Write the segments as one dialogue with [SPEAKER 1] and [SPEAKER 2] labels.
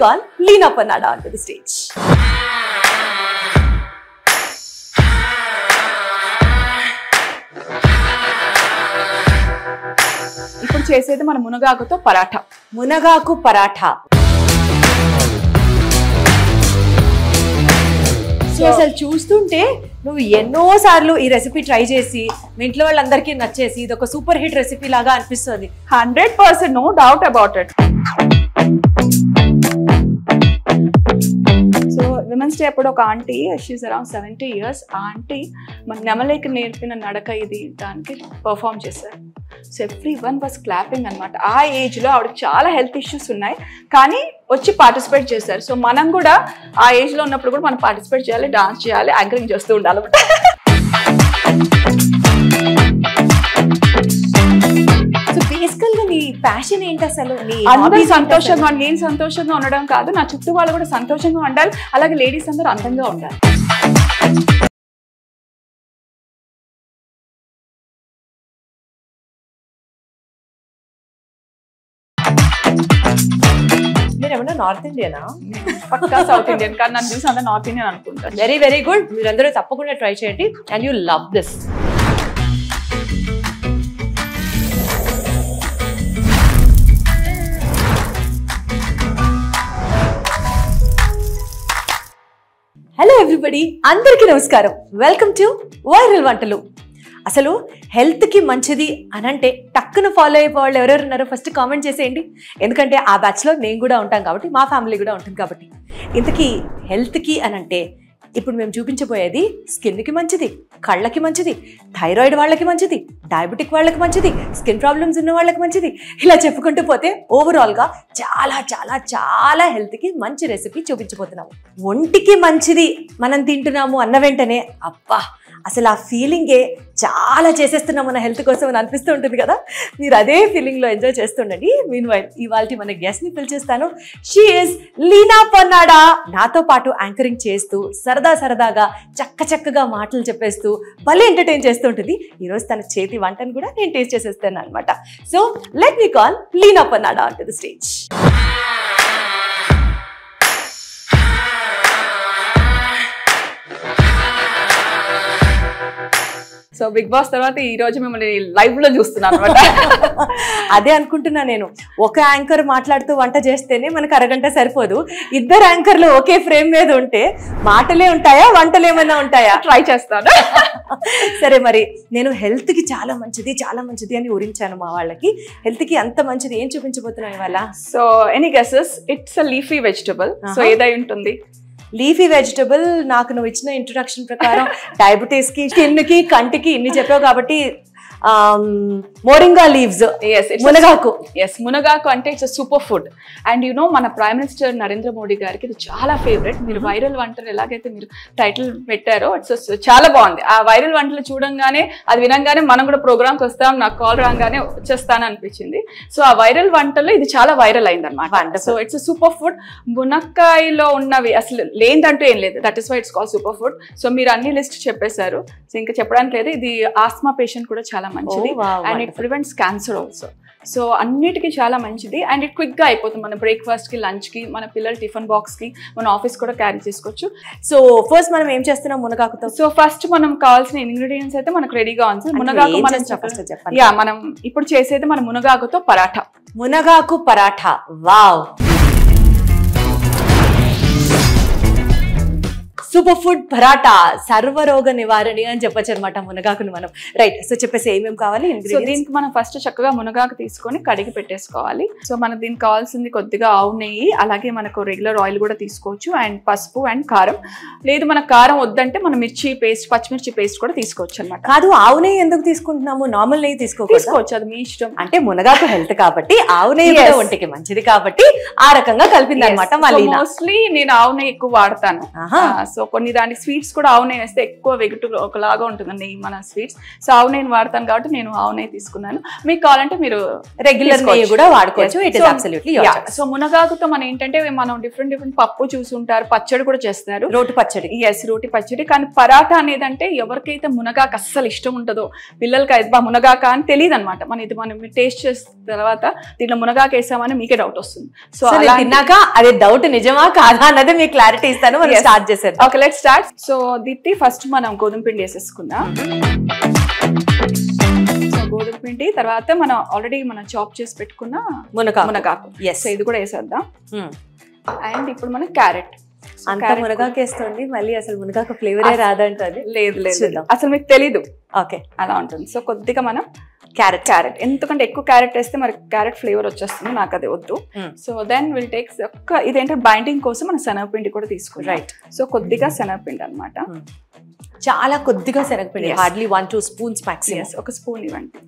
[SPEAKER 1] call Leena Pannada onto the stage.
[SPEAKER 2] ఇప్పుడు చేసేది మన మునగాకుతో పరాఠా.
[SPEAKER 1] మునగాకు పరాఠా. అసలు చూస్తుంటే నువ్వు ఎన్నోసార్లు ఈ రెసిపీ ట్రై చేసి మీ ఇంట్లో వాళ్ళందరికీ నచ్చేసి ఇది ఒక సూపర్ హిట్ రెసిపీ లాగా అనిపిస్తుంది.
[SPEAKER 2] 100% no doubt about it. So women's day అప్పుడు ఒక ఆంటీ, షీఈస్ అరౌండ్ 70 years, ఆ ఆంటీ మన నెమలేకి నేర్పిన నడక ఇది దానికి పర్ఫామ్ చేశారు. సో ఎవ్రీవన్ వాస్ క్లాపింగ్ అనమాట. ఆ ఏజ్లో ఆవిడకి చాలా హెల్త్ ఇష్యూస్ ఉన్నాయి కానీ వచ్చి పార్టిసిపేట్ చేశారు. సో మనం కూడా ఆ ఏజ్లో ఉన్నప్పుడు కూడా మనం పార్టిసిపేట్ చేయాలి, డాన్స్ చేయాలి, యాంకరింగ్ చేస్తూ ఉండాలి.
[SPEAKER 1] సో బేసికల్ గా నీ ప్యాషన్ ఏంటి అసలు?
[SPEAKER 2] అందరూ సంతోషంగా, నేను సంతోషంగా ఉండడం కాదు, నా చుట్టూ వాళ్ళు కూడా సంతోషంగా ఉండాలి, అలాగే లేడీస్ అందరూ అందంగా ఉండాలి.
[SPEAKER 1] మీరేమన్నా నార్త్ ఇండియనా?
[SPEAKER 2] పక్కా సౌత్ ఇండియన్, కానీ నన్ను చూసి అందరూ నార్త్ ఇండియన్ అనుకుంటారు.
[SPEAKER 1] Very very good. మీరందరూ తప్పకుండా ట్రై చేయండి and you love this. Hello everybody, అందరికీ నమస్కారం. వెల్కమ్ టు వైరల్ వంటలు. అసలు హెల్త్కి మంచిది అని అంటే టక్కున ఫాలో అయిపోయే వాళ్ళు ఎవరెవరు ఉన్నారో ఫస్ట్ కామెంట్ చేసేయండి. ఎందుకంటే ఆ బ్యాచ్లో నేను కూడా ఉంటాను కాబట్టి, మా ఫ్యామిలీ కూడా ఉంటుంది కాబట్టి. ఇంతకీ హెల్త్కి అని అంటే ఇప్పుడు మేము చూపించబోయేది స్కిన్కి మంచిది, కళ్ళకి మంచిది, థైరాయిడ్ వాళ్ళకి మంచిది, డయాబెటిక్ వాళ్ళకి మంచిది, స్కిన్ ప్రాబ్లమ్స్ ఉన్న వాళ్ళకి మంచిది, ఇలా చెప్పుకుంటూ పోతే ఓవరాల్గా చాలా చాలా చాలా హెల్త్కి మంచి రెసిపీ చూపించబోతున్నాము. ఒంటికి మంచిది మనం తింటున్నాము అన్న వెంటనే అబ్బా అసలు ఆ ఫీలింగే చాలా చేసేస్తున్నాం మన హెల్త్ కోసం అని అనిపిస్తూ ఉంటుంది కదా. మీరు అదే ఫీలింగ్లో ఎంజాయ్ చేస్తుండండి. మీన్వైల్ ఇవాళ మన గెస్ట్ని పిలిచేస్తాను. She is Leena Pannada. నాతో పాటు యాంకరింగ్ చేస్తూ సరదాగా చక్కగా మాటలు చెప్పేస్తూ భలే ఎంటర్టైన్ చేస్తూ ఉంటుంది. ఈరోజు తన చేతి వంటను కూడా నేను టేస్ట్ చేసేస్తాను అనమాట. So let me call Leena Pannada on to the stage.
[SPEAKER 2] So big boss తర్వాత ఈ రోజు మిమ్మల్ని లైవ్ లో చూస్తున్నాను అనమాట.
[SPEAKER 1] అదే అనుకుంటున్నా నేను. ఒక యాంకర్ మాట్లాడుతూ వంట చేస్తేనే మనకు అరగంట సరిపోదు. ఇద్దరు యాంకర్లు ఒకే ఫ్రేమ్ మీద ఉంటే మాటలే ఉంటాయా, వంటలు ఏమైనా ఉంటాయా?
[SPEAKER 2] ట్రై చేస్తాను.
[SPEAKER 1] సరే, మరి నేను హెల్త్కి చాలా మంచిది అని ఊరించాను మా వాళ్ళకి. హెల్త్కి అంత మంచిది ఏం చూపించబోతున్నాను ఇవాళ?
[SPEAKER 2] So any guesses? It's a leafy vegetable. So ఏదై ఉంటుంది?
[SPEAKER 1] Leafy vegetable. నాకు నువ్వు ఇచ్చిన ఇంట్రొడక్షన్ ప్రకారం డయాబెటీస్కి, స్కిన్కి, కంటికి ఇన్ని చెప్పావు కాబట్టి మోరింగా లీవ్స్. మునగాకు.
[SPEAKER 2] ఎస్, మునగాకు అంటే it's super food. And you know మన ప్రైమ్ మినిస్టర్ నరేంద్ర మోడీ గారికి ఇది చాలా ఫేవరెట్. మీరు వైరల్ వంటలు ఎలాగైతే మీరు టైటిల్ పెట్టారో ఇట్స్ చాలా బాగుంది. ఆ వైరల్ వంటలు చూడంగానే, అది వినంగానే మనం కూడా ప్రోగ్రామ్కి వస్తాం, నాకు కాల్ రాగానే వచ్చేస్తాను అనిపించింది. సో ఆ వైరల్ వంటలు ఇది చాలా వైరల్ అయింది అనమాట. So it's super food. మునక్కాయలో ఉన్నవి అసలు లేదంటూ ఏం లేదు. That is why it's call super food. So మీరు అన్ని లిస్ట్ చెప్పేశారు. సో ఇంకా చెప్పడానికి లేదు. ఇది ఆస్మా పేషెంట్ కూడా చాలా మంచిది. And it prevents cancer also. So అన్నిటికీ చాలా మంచిది. అండ్ ఇట్ క్విక్గా అయిపోతుంది. మన బ్రేక్ఫాస్ట్కి, లంచ్కి, మన పిల్లల టిఫిన్ బాక్స్కి, మన ఆఫీస్ కూడా క్యారీ చేసుకోవచ్చు.
[SPEAKER 1] సో ఫస్ట్ మనం ఏం చేస్తున్నాం మునగాకుతో?
[SPEAKER 2] సో ఫస్ట్ మనం కావాల్సిన ఇంగ్రీడియంట్స్ అయితే మనకు రెడీగా ఉంది. మునగాకు మనం ఇప్పుడు చేసేది మన మునగాకుతో పరాఠా.
[SPEAKER 1] మునగాకు paratha. Wow, super food paratha, సర్వరోగ నివారణి అని చెప్పొచ్చు అనమాట మునగాకును మనం. రైట్. సో చెప్పేసి ఏమేమి కావాలి?
[SPEAKER 2] సో దీనికి మనం ఫస్ట్ చక్కగా మునగాకు తీసుకొని కడిగి పెట్టేసుకోవాలి. సో మనకు దీనికి కావాల్సింది కొద్దిగా ఆవు నెయ్యి, అలాగే మనకు రెగ్యులర్ ఆయిల్ కూడా తీసుకోవచ్చు, అండ్ పసుపు అండ్ కారం. లేదు మనకు కారం వద్దంటే మనం మిర్చి పేస్ట్, పచ్చిమిర్చి పేస్ట్ కూడా తీసుకోవచ్చు అనమాట.
[SPEAKER 1] కాదు, ఆవు నెయ్యి ఎందుకు తీసుకుంటున్నాము? నార్మల్ నెయ్యి తీసుకోవచ్చు,
[SPEAKER 2] అది మీ ఇష్టం.
[SPEAKER 1] అంటే మునగాకు హెల్త్ కాబట్టి, ఆవు నెయ్యి కూడా ఒంటికి మంచిది కాబట్టి ఆ రకంగా కలిపింది అనమాట. మళ్ళీ
[SPEAKER 2] మోస్ట్లీ నేను ఆవు నెయ్యి ఎక్కువ వాడతాను. సో కొన్ని దానికి స్వీట్స్ కూడా ఆవు నెయ్యి వేస్తే ఎక్కువ వెగుటు ఒకలాగా ఉంటుందండి మన స్వీట్స్. సో ఆవు నెయ్యి వాడతాను కాబట్టి నేను ఆవు నెయ్యి తీసుకున్నాను. మీకు కావాలంటే మీరు
[SPEAKER 1] రెగ్యులర్ నెయ్యి కూడా వాడుకోవచ్చు. It is absolutely your choice.
[SPEAKER 2] So మునగాకుతో మనం ఏంటంటే మనం డిఫరెంట్ పప్పు చూసుంటారు, పచ్చడి కూడా చేస్తారు,
[SPEAKER 1] రోటి పచ్చడి.
[SPEAKER 2] ఎస్, రోటి పచ్చడి. కానీ పరాటా అనేది అంటే ఎవరికైతే మునగాకు అస్సలు ఇష్టం ఉంటుందో, పిల్లలకి అయితే మునగాక అని తెలియదు అనమాట. మనం టేస్ట్ చేసిన తర్వాత దీంట్లో మునగాకు వేసామని మీకే డౌట్ వస్తుంది. సో అలా
[SPEAKER 1] తిన్నాక అదే డౌట్ నిజమా కాదా అన్నది మీకు క్లారిటీ ఇస్తాను. మనం స్టార్ట్ చేసేది.
[SPEAKER 2] Okay, let's start. So Deepti first మనం గోధుమ పిండి వేసేసుకుందాం. సో గోధుమ పిండి తర్వాత మనం ఆల్రెడీ మనం చాప్ చేసి పెట్టుకున్న మునగాకు. సో ఇది కూడా వేసేద్దాం. అండ్ ఇప్పుడు మనం క్యారెట్.
[SPEAKER 1] అంత మునగాకు వేస్తుంది, మళ్ళీ అసలు మునగాకు ఫ్లేవరే రాదంటది.
[SPEAKER 2] లేదు అసలు మీకు తెలీదు.
[SPEAKER 1] ఓకే,
[SPEAKER 2] అలా ఉంటుంది. సో కొద్దిగా మనం క్యారెట్ ఎందుకంటే ఎక్కువ క్యారెట్ వేస్తే మరి క్యారెట్ ఫ్లేవర్ వచ్చేస్తుంది, నాకు అది వద్దు. సో దెన్ విల్ టేక్ ఇదేంటంటే బైండింగ్ కోసం మనం శనగపిండి కూడా తీసుకుంటాం. రైట్. సో కొద్దిగా శనగపిండి అనమాట,
[SPEAKER 1] చాలా కొద్దిగా శనగపిండి, హార్డ్లీ 1-2 స్పూన్స్ మాక్సిమం.
[SPEAKER 2] ఒక స్పూన్ ఇవ్వండి.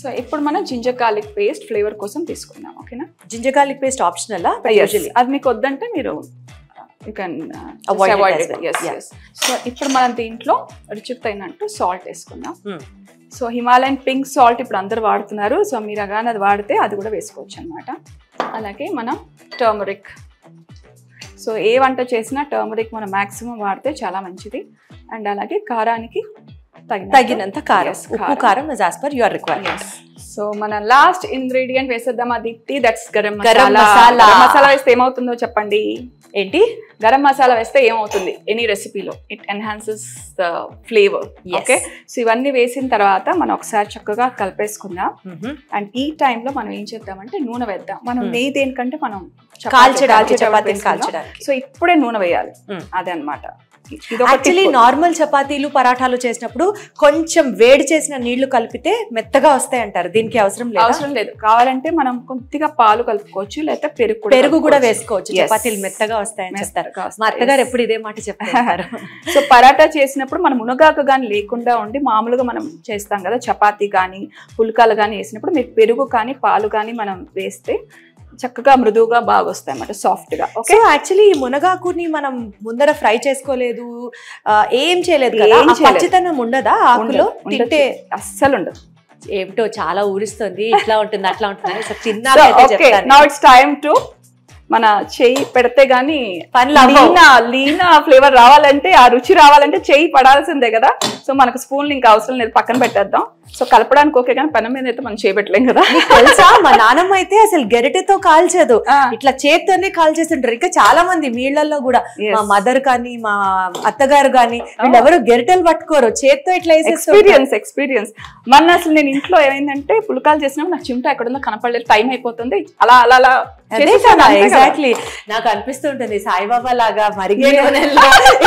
[SPEAKER 2] సో ఇప్పుడు మనం జింజర్ గార్లిక్ పేస్ట్ ఫ్లేవర్ కోసం తీసుకుందాం. ఓకేనా?
[SPEAKER 1] జింజర్ గార్లిక్ పేస్ట్ ఆప్షనల్,
[SPEAKER 2] అది మీకు వద్దంటే మీరు you can avoid it. Yes. So ఇప్పుడు మనం దీంట్లో రుచికి తగినట్టు సాల్ట్ వేసుకుందాం. సో హిమాలయన్ పింక్ సాల్ట్ ఇప్పుడు అందరు వాడుతున్నారు. సో మీరు కానీ అది వాడితే అది కూడా వేసుకోవచ్చు అనమాట. అలాగే మనం టర్మరిక్. సో ఏ వంట చేసినా టర్మరిక్ మనం మ్యాక్సిమం వాడితే చాలా మంచిది. అండ్ అలాగే కారానికి
[SPEAKER 1] తగినంత కారం, ఉప్పు కారం as per your requirement.
[SPEAKER 2] So మన లాస్ట్ ఇంగ్రీడియంట్ వేసేద్దాం. అది దట్స్ గరం
[SPEAKER 1] మసాలా.
[SPEAKER 2] మసాలా వేస్తే ఏమవుతుందో చెప్పండి.
[SPEAKER 1] ఏంటి?
[SPEAKER 2] గరం మసాలా వేస్తే ఏమవుతుంది ఎనీ రెసిపీలో? It enhances the flavour. Okay, so ఇవన్నీ వేసిన తర్వాత మనం ఒకసారి చక్కగా కలిపేసుకుందాం. అండ్ ఈ టైంలో మనం ఏం చేద్దామంటే నూనె వేద్దాం. మనం నెయ్యి దేనికంటే మనం
[SPEAKER 1] కాల్చడానికి.
[SPEAKER 2] సో ఇప్పుడే నూనె వేయాలి, అదే అనమాట.
[SPEAKER 1] యాక్చువల్లీ నార్మల్ చపాతీలు పరాఠాలు చేసినప్పుడు కొంచెం వేడి చేసిన నీళ్లు కలిపితే మెత్తగా వస్తాయి అంటారు. దీనికి అవసరం
[SPEAKER 2] లేదు. కావాలంటే మనం కొద్దిగా పాలు కలుపుకోవచ్చు, లేకపోతే
[SPEAKER 1] పెరుగు కూడా వేసుకోవచ్చు. చపాతీలు మెత్తగా వస్తాయని చెప్తారు. మా అత్తగారు ఎప్పుడు ఇదే మాట చెప్తారు.
[SPEAKER 2] సో పరాటా చేసినప్పుడు మనం మునగాకు కానీ లేకుండా ఉండి మామూలుగా మనం చేస్తాం కదా, చపాతీ కానీ పుల్కాలు కానీ వేసినప్పుడు మీరు పెరుగు కానీ పాలు కానీ మనం వేస్తే చక్కగా మృదువుగా బాగా వస్తాయి అన్నమాట, సాఫ్ట్ గా. ఓకే,
[SPEAKER 1] యాక్చువల్లీ ఈ మునగాకుని మనం ముందర ఫ్రై చేసుకోలేదు, ఏం చేయలేదు కదా, పచ్చితనం ఉండదా ఆకులో? తింటే
[SPEAKER 2] అస్సలు ఉండదు.
[SPEAKER 1] ఏమిటో చాలా ఊరిస్తుంది, ఇట్లా ఉంటుంది అట్లా ఉంటుంది. తిన్నా
[SPEAKER 2] నౌ ఇట్స్ టైమ్ టు మన చెయ్యి పెడితే గానీ లీనా ఫ్లేవర్ రావాలంటే, ఆ రుచి రావాలంటే చెయ్యి పడాల్సిందే కదా. సో మనకు స్పూన్లు ఇంకా అవసరం లేదు, పక్కన పెట్టేద్దాం. సో కలపడానికి ఓకే, కానీ పెనం మీద అయితే మనం చేయబెట్టలేం కదా.
[SPEAKER 1] తెలుసా, మా నాన్నమ్మ అయితే అసలు గరిటెతో కాల్చదు, ఇట్లా చేత్తోనే కాల్చేస్తుంటారు. ఇంకా చాలా మంది మీళ్లలో కూడా, మా మదర్ కానీ మా అత్తగారు కానీ వీళ్ళెవరు గరిటెలు పట్టుకోరు, చేత్తో ఇట్లా
[SPEAKER 2] ఎక్స్పీరియన్స్. మన అసలు నేను ఇంట్లో ఏమైందంటే పుల్కాలు చేసినప్పుడు నాకు చిమ్టా ఎక్కడుందో కనపడలేదు, టైం అయిపోతుంది, అలా అలా అలా.
[SPEAKER 1] ఎగ్జాక్ట్లీ నాకు అనిపిస్తుంటుంది సాయిబాబా లాగా మరిగే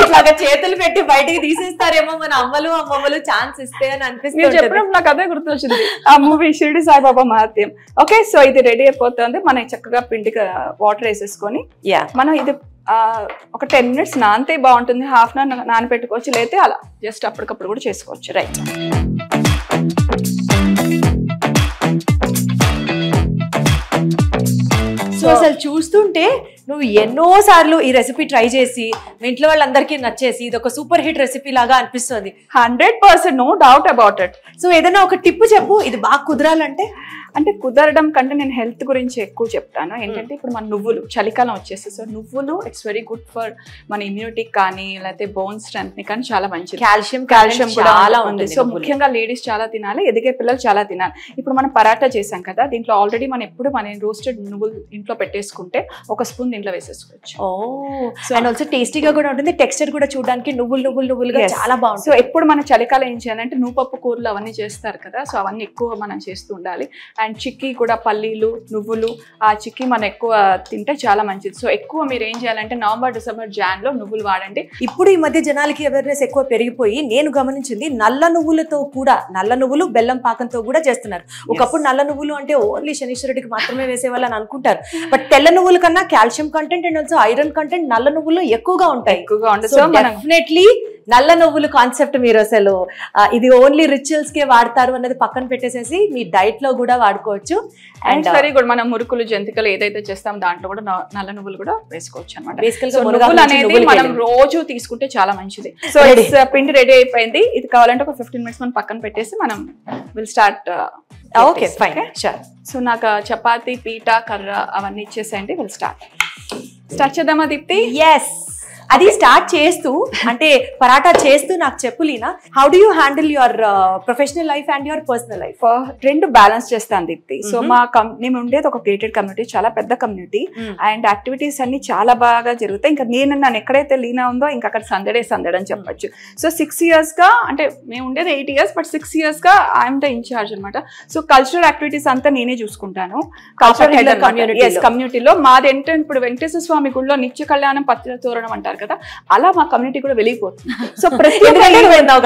[SPEAKER 1] ఇట్లాగా చేతులు పెట్టి బయటికి తీసేస్తారేమో మన అమ్మమ్మలు ఛాన్స్ ఇస్తే అని అనిపిస్తుంది.
[SPEAKER 2] నాకు అదే గుర్తొచ్చింది ఆ మూవీ షిరిడి సాయిబాబా మహత్యం. ఓకే, సో ఇది రెడీ అయిపోతుంది. మనం చక్కగా పిండికి వాటర్ వేసేసుకొని మనం ఇది ఒక 10 minutes నానితే బాగుంటుంది. హాఫ్ అన్ అవర్ నానబెట్టుకోవచ్చు, లేతే అలా జస్ట్ అప్పటికప్పుడు కూడా చేసుకోవచ్చు. రైట్.
[SPEAKER 1] సో అసలు చూస్తుంటే నువ్వు ఎన్నో సార్లు ఈ రెసిపీ ట్రై చేసి మీ ఇంట్లో వాళ్ళందరికీ నచ్చేసి ఇది ఒక సూపర్ హిట్ రెసిపీ లాగా అనిపిస్తుంది.
[SPEAKER 2] 100%, no doubt about it.
[SPEAKER 1] So ఏదైనా ఒక టిప్ చెప్పు, ఇది బాగా కుదరాలంటే.
[SPEAKER 2] అంటే కుదరడం కంటే నేను హెల్త్ గురించి ఎక్కువ చెప్తాను. ఏంటంటే ఇప్పుడు మన నువ్వులు చలికాలం వచ్చేసి, సో నువ్వులు ఇట్స్ వెరీ గుడ్ ఫర్ మన ఇమ్యూనిటీకి కానీ లేకపోతే బోన్ స్ట్రెంత్ ని కానీ చాలా మంచిది. కాల్షియం కూడా చాలా ఉంది. సో ముఖ్యంగా లేడీస్ చాలా తినాలి, ఎదిగే పిల్లలు చాలా తినాలి. ఇప్పుడు మనం పరాటా చేసాం కదా, దీంట్లో ఆల్రెడీ మనం ఎప్పుడు మన రోస్టెడ్ నువ్వులు ఇంట్లో పెట్టేసుకుంటే ఒక స్పూన్ దీంట్లో వేసేసుకోవచ్చు.
[SPEAKER 1] అండ్ ఆల్సో టేస్టీగా కూడా ఉంటుంది, టెక్స్చర్ కూడా చూడడానికి నువ్వులుగా చాలా బాగుంటుంది.
[SPEAKER 2] సో ఎప్పుడు మన చలికాలం ఏం చేయాలంటే నువ్వుపప్పు కూరలు అవన్నీ చేస్తారు కదా, సో అవన్నీ ఎక్కువ మనం చేస్తూ ఉండాలి. అండ్ చిక్కీ కూడా పల్లీలు నువ్వులు, ఆ చిక్కీ మనం ఎక్కువ తింటే చాలా మంచిది. సో ఎక్కువ మీరు ఏం చేయాలంటే నవంబర్ డిసెంబర్ జాన్లో నువ్వులు వాడండి.
[SPEAKER 1] ఇప్పుడు ఈ మధ్య జనాలకి అవేర్నెస్ ఎక్కువ పెరిగిపోయి నేను గమనించింది నల్ల నువ్వులతో కూడా, నల్ల నువ్వులు బెల్లం పాకంతో కూడా చేస్తున్నారు. ఒకప్పుడు నల్ల నువ్వులు అంటే ఓన్లీ శనీశ్వరుడికి మాత్రమే వేసేవాళ్ళని అనుకుంటారు, బట్ తెల్ల నువ్వుల కన్నా calcium content and also iron content నల్ల నువ్వులు ఎక్కువగా ఉంటాయి.
[SPEAKER 2] సో
[SPEAKER 1] డెఫినెట్లీ నల్ల నువ్వులు కాన్సెప్ట్ మీరు అసలు ఇది ఓన్లీ రిచువల్స్ కే వాడతారు అన్నది పక్కన పెట్టేసేసి మీ డైట్ లో కూడా వాడుకోవచ్చు.
[SPEAKER 2] And very good. మనం మురుకులు జంతికలు ఏదైతే చేస్తాం దాంట్లో కూడా నల్ల నువ్వులు కూడా వేసుకోవచ్చు అనమాట. నువ్వులు అనేది మనం రోజు తీసుకుంటే చాలా మంచిది. సో పిండి రెడీ అయిపోయింది. ఇది కావాలంటే ఒక 15 minutes మనం పక్కన పెట్టేసి మనం will start.
[SPEAKER 1] Okay fine sure.
[SPEAKER 2] So నాకు చపాతీ పీట కర్ర అవన్నీ ఇచ్చేసేయండి. విల్ స్టార్ట్ చేద్దామా దీప్తి?
[SPEAKER 1] ఎస్. అది స్టార్ట్ చేస్తూ అంటే పరాటా చేస్తూ నాకు చెప్పు Leena, how do you handle your professional life and your personal life?
[SPEAKER 2] రెండు బ్యాలెన్స్ చేస్తాను దీప్తి. సో మేము ఉండేది ఒక గేటెడ్ కమ్యూనిటీ, చాలా పెద్ద కమ్యూనిటీ. అండ్ యాక్టివిటీస్ అన్ని చాలా బాగా జరుగుతాయి. ఇంకా నన్ను ఎక్కడైతే లీనా ఉందో ఇంకా అక్కడ సందడే అని చెప్పొచ్చు. సో 6 years గా, అంటే మేము ఉండేది 8 years, బట్ 6 years గా ఐఎమ్ ద ఇన్ఛార్జ్ అనమాట. సో కల్చరల్ యాక్టివిటీస్ అంతా నేనే చూసుకుంటాను. కల్చరల్ కమ్యూనిటీలో మాది ఏంటంటే ఇప్పుడు వెంకటేశ్వర స్వామి గుడిలో నిత్య కళ్యాణం పత్రిక తోరణం అంటారు కదా, అలా మా కమ్యూనిటీ కూడా వెలిగిపోతుంది. సో ప్రతి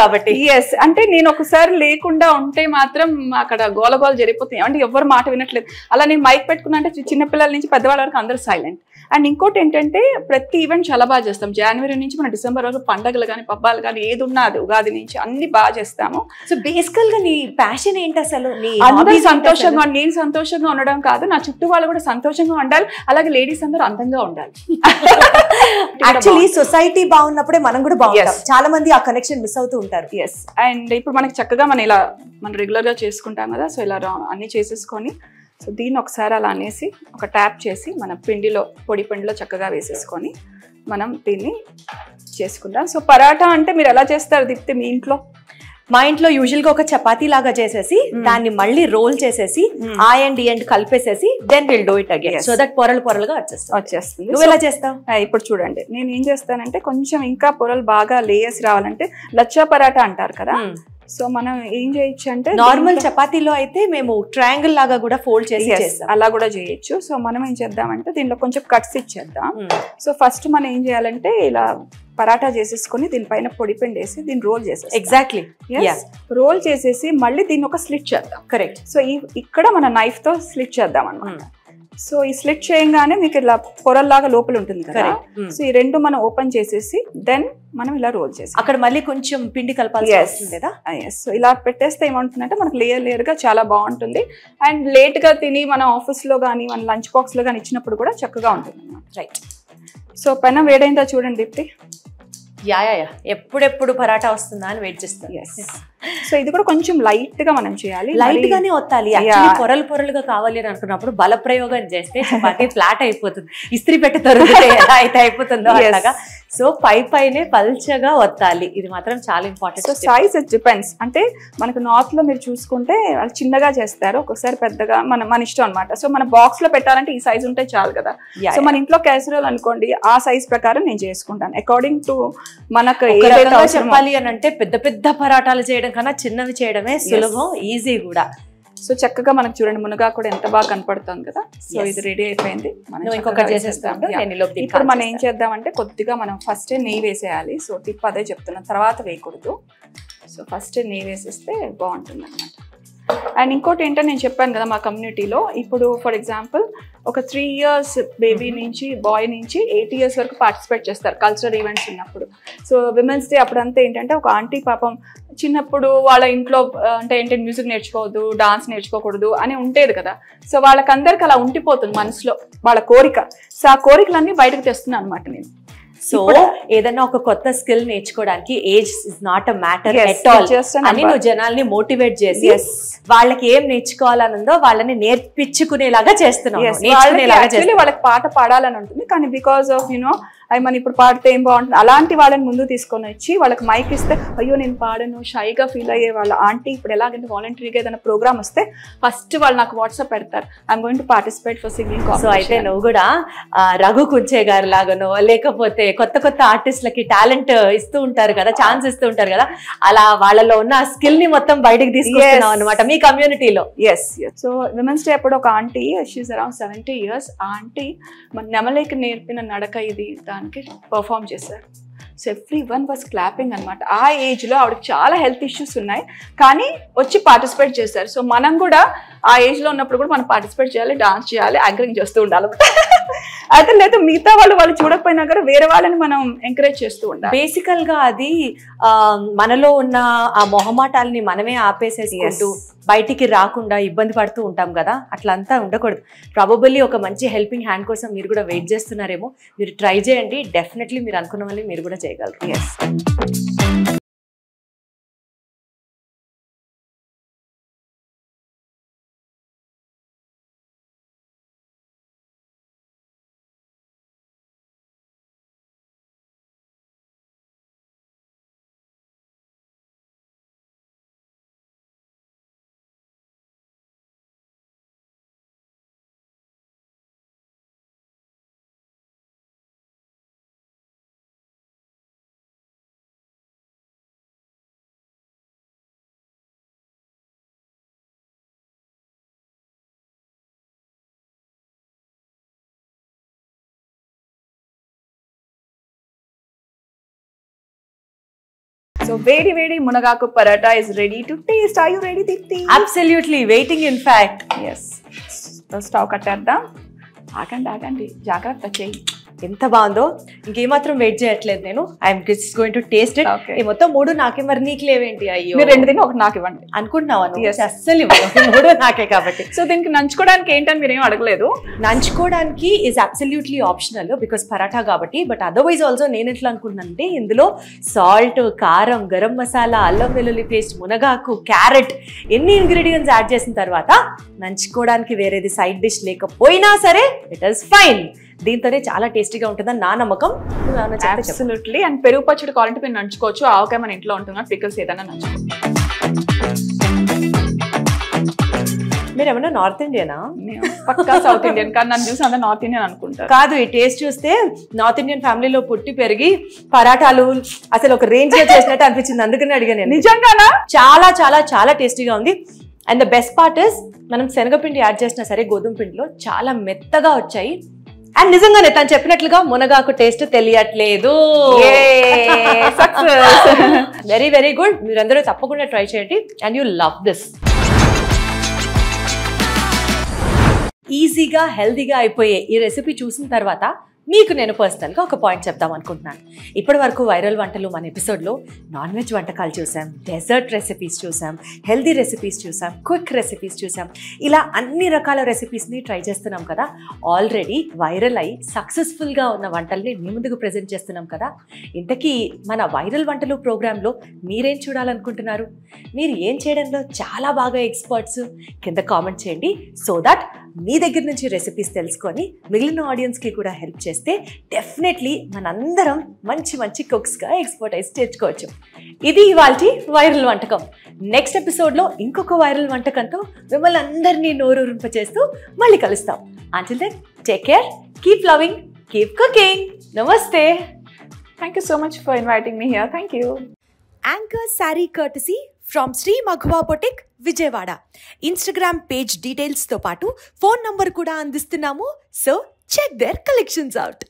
[SPEAKER 1] కాబట్టి
[SPEAKER 2] ఎస్, అంటే నేను ఒకసారి లేకుండా ఉంటే మాత్రం అక్కడ గోలగోల జరిగిపోతుంది. అంటే ఎవరు మాట వినట్లేదు. అలా నేను మైక్ పెట్టుకున్నా అంటే చిన్నపిల్లల నుంచి పెద్దవాళ్ళ వరకు అందరూ సైలెంట్. అండ్ ఇంకోటి ఏంటంటే ప్రతి ఈవెంట్ చాలా బాగా చేస్తాం. జనవరి నుంచి మన డిసెంబర్ వరకు పండగలు కానీ పబ్బాలు కానీ ఏది ఉన్నా అది ఉగాది నుంచి అన్ని బాగా చేస్తాము.
[SPEAKER 1] సో బేసికల్ గా నీ ప్యాషన్ ఏంటి అసలు?
[SPEAKER 2] అందరూ సంతోషంగా, నేను సంతోషంగా ఉండడం కాదు, నా చుట్టూ వాళ్ళు కూడా సంతోషంగా ఉండాలి. అలాగే లేడీస్ అందరూ అందంగా ఉండాలి.
[SPEAKER 1] యాక్చువల్లీ సొసైటీ బాగున్నప్పుడే మనం కూడా బాగుంటాం. చాలా మంది ఆ కనెక్షన్ మిస్ అవుతూ ఉంటారు.
[SPEAKER 2] ఎస్. అండ్ ఇప్పుడు మనకి చక్కగా మనం రెగ్యులర్ గా చేసుకుంటాం కదా, సో ఇలా అన్ని చేసేసుకొని సో దీన్ని ఒకసారి అలా అనేసి ఒక ట్యాప్ చేసి మన పొడి పిండిలో చక్కగా వేసేసుకొని మనం దీన్ని చేసుకుంటాం. సో పరాటా అంటే మీరు ఎలా చేస్తారు దీప్తి మీ ఇంట్లో?
[SPEAKER 1] మా ఇంట్లో యూజువల్ గా ఒక చపాతీ లాగా చేసేసి దాన్ని మళ్ళీ రోల్ చేసేసి ఆ అండ్ ఈ అండ్ కలిపేసేసి then will do it again so that పొరలుగా వచ్చేస్తుంది. నువ్వు ఎలా చేస్తావు?
[SPEAKER 2] ఇప్పుడు చూడండి, నేను ఏం చేస్తానంటే కొంచెం ఇంకా పొరలు బాగా లేయర్స్ రావాలంటే లచ్చా పరాటా అంటారు కదా, సో మనం ఏం చేయొచ్చు అంటే
[SPEAKER 1] నార్మల్ చపాతీలో అయితే మేము ట్రయాంగిల్ లాగా కూడా ఫోల్డ్ చేసి
[SPEAKER 2] అలా కూడా చేయొచ్చు. సో మనం ఏం చేద్దామంటే దీనిలో కొంచెం కట్స్ ఇచ్చేద్దాం. సో ఫస్ట్ మనం ఏం చేయాలంటే ఇలా పరాటా చేసేసుకొని దీనిపైన పొడి పిండి వేసి దీన్ని రోల్ చేసేసి
[SPEAKER 1] ఎగ్జాక్ట్లీ
[SPEAKER 2] రోల్ చేసేసి మళ్ళీ దీన్ని ఒక స్లిట్ చేద్దాం.
[SPEAKER 1] కరెక్ట్.
[SPEAKER 2] సో ఇక్కడ మన నైఫ్ తో స్లిట్ చేద్దాం అన్నమాట. సో ఈ స్లిట్ చేయగానే మీకు ఇలా పొరల్లాగా లోపల ఉంటుంది కదా, సో ఈ రెండు మనం ఓపెన్ చేసేసి దెన్ మనం ఇలా రోల్ చేసి
[SPEAKER 1] అక్కడ మళ్ళీ కొంచెం పిండి కలపాల్సి వస్తుంది కదా.
[SPEAKER 2] సో ఇలా పెట్టేస్తే ఏమంటుందంటే మనకు లేయర్ గా చాలా బాగుంటుంది. అండ్ లేట్ గా తిని మన ఆఫీస్ లో కానీ మన లంచ్ బాక్స్ లో కానీ ఇచ్చినప్పుడు కూడా చక్కగా ఉంటుంది అన్నమాట.
[SPEAKER 1] రైట్.
[SPEAKER 2] సో పైన వేడైందా చూడండి దీప్తి.
[SPEAKER 1] యా ఎప్పుడెప్పుడు పరాటా వస్తుందా అని వెయిట్ చేస్తాను.
[SPEAKER 2] సో ఇది కూడా కొంచెం లైట్ గా మనం చేయాలి,
[SPEAKER 1] లైట్ గానే వత్తాలి. పొరలుగా కావాలి అని అనుకున్నప్పుడు బల ప్రయోగం చేస్తే చపాతీ ఫ్లాట్ అయిపోతుంది. ఇస్త్రీ పెట్టి తొరిగితే ఎలా అయితే అయిపోతుందో అలాగా. సో పైనే పల్చగా వత్తాలి. ఇది మాత్రం చాలా important.
[SPEAKER 2] So size it depends. అంటే మనకు నార్త్ లో మీరు చూసుకుంటే వాళ్ళు చిన్నగా చేస్తారు, ఒక్కొక్కసారి పెద్దగా మన ఇష్టం అనమాట. సో మన బాక్స్ లో పెట్టాలంటే ఈ సైజ్ ఉంటే చాలు కదా. సో మన ఇంట్లో క్యాసరోల్ అనుకోండి, ఆ సైజ్ ప్రకారం నేను చేసుకుంటాను అకార్డింగ్ టు మనకు.
[SPEAKER 1] చెప్పాలి అని అంటే పెద్ద పెద్ద పరాటాలు చేయడం కన్నా చిన్నవి చేయడమే సులభం, ఈజీ కూడా.
[SPEAKER 2] సో చక్కగా మనకు చూడండి మునగా కూడా ఎంత బాగా కనపడుతుంది కదా. సో ఇది రెడీ అయిపోయింది. మనం ఇంకొకటి చేసేస్తాం. ఇప్పుడు మనం ఏం చేద్దామంటే కొద్దిగా మనం ఫస్ట్ నెయ్యి వేసేయాలి. సో టిప్ అదే చెప్తున్నాం, తర్వాత వేయకూడదు. సో ఫస్ట్ నెయ్యి వేసేస్తే బాగుంటుంది అనమాట. అండ్ ఇంకోటి ఏంటంటే నేను చెప్పాను కదా మా కమ్యూనిటీలో ఇప్పుడు ఫర్ ఎగ్జాంపుల్ ఒక 3 years బేబీ నుంచి బాయ్ నుంచి 8 years వరకు పార్టిసిపేట్ చేస్తారు కల్చరల్ ఈవెంట్స్ ఉన్నప్పుడు. సో విమెన్స్ డే అప్పుడంతా ఏంటంటే ఒక ఆంటీ పాపం చిన్నప్పుడు వాళ్ళ ఇంట్లో అంటే ఏంటంటే మ్యూజిక్ నేర్చుకోవద్దు, డాన్స్ నేర్చుకోకూడదు అని ఉండేది కదా. సో వాళ్ళకందరికి అలా ఉండిపోతుంది మనసులో వాళ్ళ కోరిక. సో ఆ కోరికలన్నీ బయటకు తెస్తున్నాను అనమాట నేను.
[SPEAKER 1] సో ఏదైనా ఒక కొత్త స్కిల్ నేర్చుకోవడానికి age is not a matter at all అని నువ్వు జనాల్ని మోటివేట్ చేసి వాళ్ళకి ఏం నేర్చుకోవాలనుందో వాళ్ళని నేర్పించుకునేలాగా చేస్తున్నావు.
[SPEAKER 2] వాళ్ళకి పాట పాడాలని ఉంటుంది కానీ బికాస్ ఆఫ్ మనం ఇప్పుడు పాడితే ఏం బాగుంటుంది అలాంటి వాళ్ళని ముందు తీసుకొని వచ్చి వాళ్ళకి మైక్ ఇస్తే అయ్యో నేను పాడను షైగా ఫీల్ అయ్యే వాళ్ళ ఆంటీ ఇప్పుడు ఎలాగంటే వాలంటరీగా ఏదైనా ప్రోగ్రామ్ వస్తే ఫస్ట్ వాళ్ళు నాకు వాట్సాప్ పెడతారు I'm going to participate for singing.
[SPEAKER 1] So అయితే నువ్వు కూడా రఘు కుంచే గారు లాగానో లేకపోతే కొత్త ఆర్టిస్టులకి టాలెంట్ ఇస్తూ ఉంటారు కదా, ఛాన్స్ ఇస్తూ ఉంటారు కదా, అలా వాళ్ళలో ఉన్న స్కిల్ ని మొత్తం బయటకు తీసుకొస్తున్నావు అనమాట మీ కమ్యూనిటీలో.
[SPEAKER 2] ఎస్. సో విమెన్స్ డే అప్పుడు ఒక ఆంటీ షీఈస్ అరౌండ్ 70 years ఆ ఆంటీ మన నెమలేకి నేర్పిన నడక ఇది దానికి పర్ఫామ్ చేశారు. సో ఎవ్రీవన్ వాస్ క్లాపింగ్ అనమాట. ఆ ఏజ్లో ఆవిడకి చాలా హెల్త్ ఇష్యూస్ ఉన్నాయి, కానీ వచ్చి పార్టిసిపేట్ చేశారు. సో మనం కూడా ఆ ఏజ్లో ఉన్నప్పుడు కూడా మనం పార్టిసిపేట్ చేయాలి, డాన్స్ చేయాలి, యాంకరింగ్ చేస్తూ ఉండాలి. అయితే లేదా మిగతా వాళ్ళు చూడకపోయినా కూడా వేరే వాళ్ళని మనం ఎంకరేజ్ చేస్తూ ఉండాలి.
[SPEAKER 1] బేసికల్గా అది మనలో ఉన్న ఆ మొహమాటాలని మనమే ఆపేసేసుకుంటూ బయటికి రాకుండా ఇబ్బంది పడుతూ ఉంటాం కదా, అట్లంతా ఉండకూడదు. ప్రాబబుల్లీ ఒక మంచి హెల్పింగ్ హ్యాండ్ కోసం మీరు కూడా వెయిట్ చేస్తున్నారేమో. మీరు ట్రై చేయండి, డెఫినెట్లీ మీరు అనుకున్న వాళ్ళని మీరు కూడా చేయగలరు.
[SPEAKER 2] Yes. So very munagaku paratha is ready to taste. Are you ready, Deepthi?
[SPEAKER 1] Absolutely waiting, in fact.
[SPEAKER 2] Yes. So stove కట్టేద్దాం. ఆగండి జాగ్రత్త చెయ్యి.
[SPEAKER 1] ఎంత బాగుందో, ఇంకేమాత్రం వెయిట్ చేయట్లేదు నేను. I'm just going to taste it. ఈ మొత్తం 3 నాకే, మరి నీకు లేవేంటి? అయ్యో,
[SPEAKER 2] మీరు 2 తిని 1 నాకు ఇవ్వండి
[SPEAKER 1] అనుకుంటున్నావా? అస్సలు 3 నాకే కాబట్టి.
[SPEAKER 2] సో దీనికి నంచుకోవడానికి ఏంటని మీరు ఏం అడగలేదు.
[SPEAKER 1] నంచుకోవడానికి is absolutely optional because paratha కాబట్టి. బట్ అదర్వైజ్ ఆల్సో నేను ఎట్లా అనుకుంటున్నానంటే, ఇందులో సాల్ట్, కారం, గరం మసాలా, అల్లం వెల్లుల్లి పేస్ట్, మునగాకు, క్యారెట్, ఎన్ని ఇంగ్రీడియంట్స్ యాడ్ చేసిన తర్వాత నంచుకోవడానికి వేరేది సైడ్ డిష్ లేకపోయినా సరే ఇట్ ఈస్ ఫైన్. దీంతోనే చాలా టేస్టీగా ఉంటుందని నా నమ్మకం.
[SPEAKER 2] అబ్సల్యూట్లీ. అండ్ పెరుగు పచ్చడి కావాలంటే మీరు నంచుకోవచ్చు. ఆవకాయ మన ఇంట్లో ఉంటుంది, పికల్స్ ఏదైనా నంచుకోవచ్చు.
[SPEAKER 1] మీరు ఏమన్నా నార్త్ ఇండియనా?
[SPEAKER 2] పక్కా సౌత్ ఇండియన్, కానీ నన్ను చూసి అంతా నార్త్ ఇండియన్ అనుకుంటారు.
[SPEAKER 1] కాదు, ఈ టేస్ట్ చూస్తే నార్త్ ఇండియన్ ఫ్యామిలీలో పుట్టి పెరిగి పరాఠాలు అసలు ఒక రేంజ్ లో చేసినట్టు అనిపించింది. అందుకని అడిగాను.
[SPEAKER 2] నిజంగానా?
[SPEAKER 1] చాలా చాలా చాలా టేస్టీగా ఉంది. And the best part is, మనం శనగపిండి యాడ్ చేసినా సరే గోధుమ పిండిలో చాలా మెత్తగా వచ్చాయి. అండ్ నిజంగానే తను చెప్పినట్లుగా మునగాకు టేస్ట్ తెలియట్లేదు. Very very good. మీరందరూ తప్పకుండా ట్రై చేయండి అండ్ యూ లవ్ దిస్. ఈజీగా హెల్తీగా అయిపోయే ఈ రెసిపీ చూసిన తర్వాత మీకు నేను పర్సనల్గా ఒక పాయింట్ చెప్దాం అనుకుంటున్నాను. ఇప్పటి వరకు వైరల్ వంటలు మన ఎపిసోడ్లో నాన్ వెజ్ వంటకాలు చూసాం, డెజర్ట్ రెసిపీస్ చూసాం, హెల్దీ రెసిపీస్ చూసాం, క్విక్ రెసిపీస్ చూసాం. ఇలా అన్ని రకాల రెసిపీస్ని ట్రై చేస్తున్నాం కదా. ఆల్రెడీ వైరల్ అయ్యి సక్సెస్ఫుల్గా ఉన్న వంటల్ని మీ ముందుకు ప్రజెంట్ చేస్తున్నాం కదా. ఇంతకీ మన వైరల్ వంటలు ప్రోగ్రాంలో మీరేం చూడాలనుకుంటున్నారు? మీరు ఏం చేయడంలో చాలా బాగా ఎక్స్పర్ట్స్? కింద కామెంట్ చేయండి. సో దట్ మీ దగ్గర నుంచి రెసిపీస్ తెలుసుకొని మిగిలిన ఆడియన్స్కి కూడా హెల్ప్ చేస్తే డెఫినెట్లీ మనందరం మంచి మంచి కుక్స్గా ఎక్స్పర్టైజ్ తెచ్చుకోవచ్చు. ఇది ఇవాల్టి వైరల్ వంటకం. నెక్స్ట్ ఎపిసోడ్లో ఇంకొక వైరల్ వంటకంతో మిమ్మల్ని అందరినీ నోరూరింపచేస్తూ మళ్ళీ కలుస్తాం. Until then take care, keep loving, keep cooking. నమస్తే.
[SPEAKER 2] Thank you so much for inviting me here. Thank you.
[SPEAKER 1] Anchor saree courtesy from Sri Maghwa Boutique, Vijayawada. Instagram page details తో పాటు ఫోన్ నంబర్ కూడా అందిస్తున్నాము. So check their collections out.